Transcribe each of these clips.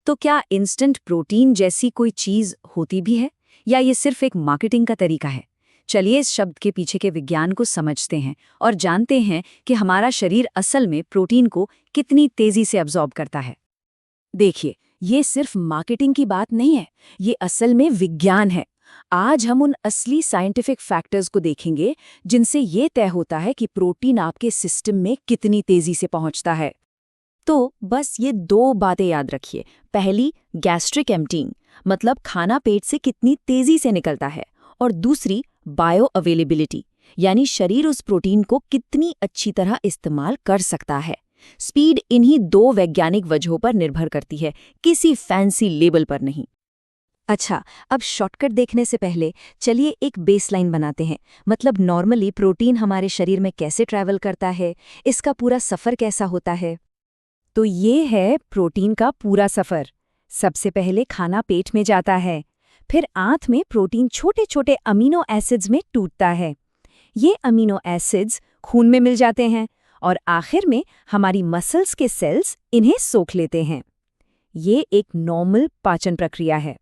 तो क्या instant protein जैसी कोई चीज होती भी है, या ये सिर्फ एक मार्केटिंग का तरीका है? चलिए इस शब्द के पीछे के विज्ञान को समझते हैं और जानते हैं कि हमारा शरीर असल में प्रोटीन को कितनी तेजी से अब्जॉर्ब करता है। देखिए, ये सिर्फ मार्केटिंग की बात नहीं है, ये असल में विज्ञान है। आज हम उन असली साइंटिफिक फैक्टर्स को देखेंगे जिनसे ये तय होता है कि प्रोटीन आपके सिस्टम में कितनी तेजी से पहुंचता है। तो बस ये दो बातें याद रखिए। पहली, गैस्ट्रिक एम्प्टिंग, मतलब खाना पेट से कितनी तेजी से निकलता है, और दूसरी, बायो अवेलेबिलिटी, यानी शरीर उस प्रोटीन को कितनी अच्छी तरह इस्तेमाल कर सकता है। स्पीड इन्हीं दो वैज्ञानिक वजहों पर निर्भर करती है, किसी फैंसी लेबल पर नहीं। अच्छा, अब शॉर्टकट देखने से पहले चलिए एक बेसलाइन बनाते हैं। मतलब नॉर्मली प्रोटीन हमारे शरीर में कैसे ट्रैवल करता है, इसका पूरा सफ़र कैसा होता है। तो ये है प्रोटीन का पूरा सफ़र। सबसे पहले खाना पेट में जाता है, फिर आंत में प्रोटीन छोटे छोटे अमीनो एसिड्स में टूटता है। ये अमीनो एसिड्स खून में मिल जाते हैं और आखिर में हमारी मसल्स के सेल्स इन्हें सोख लेते हैं। ये एक नॉर्मल पाचन प्रक्रिया है।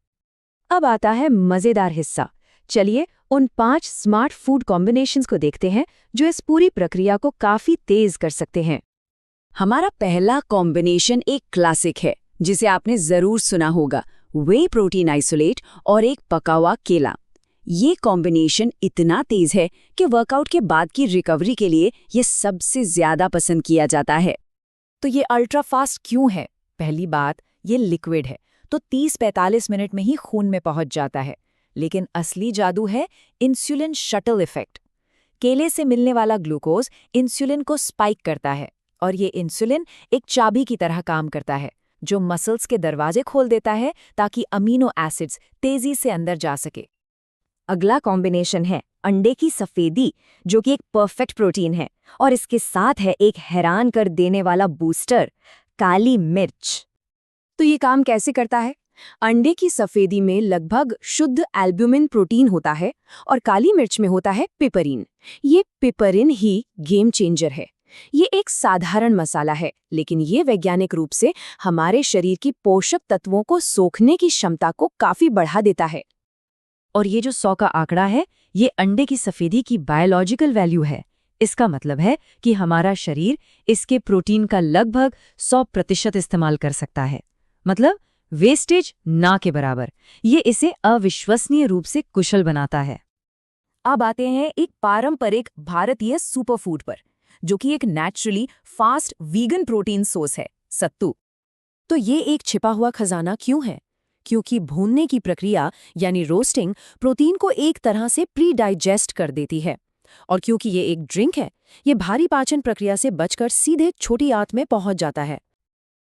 अब आता है मज़ेदार हिस्सा। चलिए उन 5 स्मार्ट फूड कॉम्बिनेशंस को देखते हैं जो इस पूरी प्रक्रिया को काफ़ी तेज़ कर सकते हैं। हमारा पहला कॉम्बिनेशन एक क्लासिक है जिसे आपने ज़रूर सुना होगा, वे प्रोटीन आइसोलेट और एक पका हुआ केला। ये कॉम्बिनेशन इतना तेज़ है कि वर्कआउट के बाद की रिकवरी के लिए ये सबसे ज़्यादा पसंद किया जाता है। तो ये अल्ट्रा फास्ट क्यों है? पहली बात, ये लिक्विड है, तो 30-45 मिनट में ही खून में पहुंच जाता है। लेकिन असली जादू है इंसुलिन शटल इफेक्ट। केले से मिलने वाला ग्लूकोज इंसुलिन को स्पाइक करता है, और ये इंसुलिन एक चाबी की तरह काम करता है जो मसल्स के दरवाजे खोल देता है ताकि अमीनो एसिड्स तेजी से अंदर जा सके। अगला कॉम्बिनेशन है अंडे की सफेदी, जो कि एक परफेक्ट प्रोटीन है, और इसके साथ है एक हैरान कर देने वाला बूस्टर, काली मिर्च। तो ये काम कैसे करता है? अंडे की सफेदी में लगभग शुद्ध एल्ब्यूमिन प्रोटीन होता है और काली मिर्च में होता है पिपरिन। ये पिपरिन ही गेम चेंजर है। ये एक साधारण मसाला है, लेकिन ये वैज्ञानिक रूप से हमारे शरीर की पोषक तत्वों को सोखने की क्षमता को काफी बढ़ा देता है। और ये जो 100 का आंकड़ा है, ये अंडे की सफेदी की बायोलॉजिकल वैल्यू है। इसका मतलब है कि हमारा शरीर इसके प्रोटीन का लगभग 100% इस्तेमाल कर सकता है। मतलब वेस्टेज ना के बराबर। ये इसे अविश्वसनीय रूप से कुशल बनाता है। अब आते हैं एक पारंपरिक भारतीय सुपरफूड पर, जो कि एक naturally fast vegan protein source है, सत्तू। तो ये एक छिपा हुआ खजाना क्यों है? क्योंकि भूनने की प्रक्रिया यानी रोस्टिंग प्रोटीन को एक तरह से प्री डाइजेस्ट कर देती है, और क्योंकि ये एक ड्रिंक है, ये भारी पाचन प्रक्रिया से बचकर सीधे छोटी आंत में पहुंच जाता है।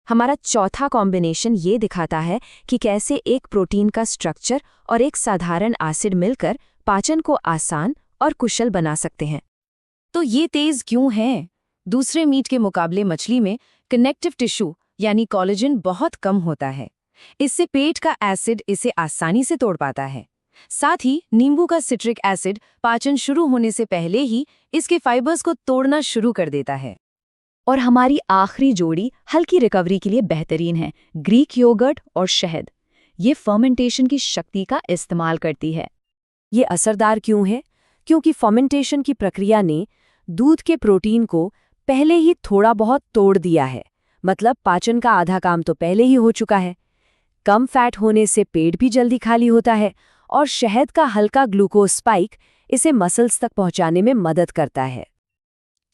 हमारा चौथा कॉम्बिनेशन ये दिखाता है कि कैसे एक प्रोटीन का स्ट्रक्चर और एक साधारण एसिड मिलकर पाचन को आसान और कुशल बना सकते हैं। तो ये तेज क्यों है? दूसरे मीट के मुकाबले मछली में कनेक्टिव टिश्यू यानी कोलेजन बहुत कम होता है। इससे पेट का एसिड इसे आसानी से तोड़ पाता है। साथ ही नींबू का सिट्रिक एसिड पाचन शुरू होने से पहले ही इसके फाइबर्स को तोड़ना शुरू कर देता है। और हमारी आखिरी जोड़ी हल्की रिकवरी के लिए बेहतरीन है, ग्रीक योगर्ट और शहद। ये फर्मेंटेशन की शक्ति का इस्तेमाल करती है। ये असरदार क्यों है? क्योंकि फर्मेंटेशन की प्रक्रिया ने दूध के प्रोटीन को पहले ही थोड़ा बहुत तोड़ दिया है। मतलब पाचन का आधा काम तो पहले ही हो चुका है। कम फैट होने से पेट भी जल्दी खाली होता है, और शहद का हल्का ग्लूकोज स्पाइक इसे मसल्स तक पहुंचाने में मदद करता है।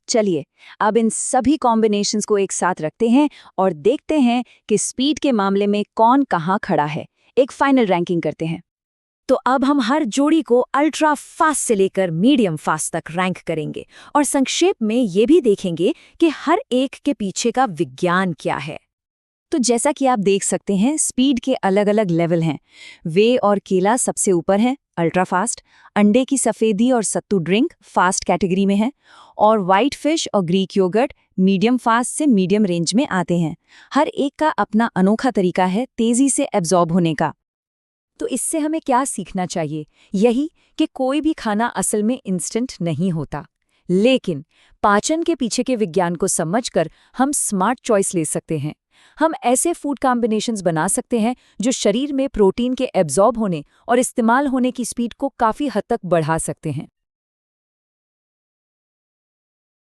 चलिए अब इन सभी कॉम्बिनेशंस को एक साथ रखते हैं और देखते हैं कि स्पीड के मामले में कौन कहाँ खड़ा है। एक फाइनल रैंकिंग करते हैं। तो अब हम हर जोड़ी को अल्ट्रा फास्ट से लेकर मीडियम फास्ट तक रैंक करेंगे, और संक्षेप में ये भी देखेंगे कि हर एक के पीछे का विज्ञान क्या है। तो जैसा कि आप देख सकते हैं, स्पीड के अलग अलग लेवल हैं। वे और केला सबसे ऊपर हैं, अल्ट्रा फास्ट। अंडे की सफेदी और सत्तू ड्रिंक फास्ट कैटेगरी में है, और व्हाइट फिश और ग्रीक योगर्ट मीडियम फास्ट से मीडियम रेंज में आते हैं। हर एक का अपना अनोखा तरीका है तेजी से एब्जॉर्ब होने का। तो इससे हमें क्या सीखना चाहिए? यही कि कोई भी खाना असल में इंस्टेंट नहीं होता, लेकिन पाचन के पीछे के विज्ञान को समझकर हम स्मार्ट चॉइस ले सकते हैं। हम ऐसे फूड कॉम्बिनेशंस बना सकते हैं जो शरीर में प्रोटीन के एब्जॉर्ब होने और इस्तेमाल होने की स्पीड को काफ़ी हद तक बढ़ा सकते हैं।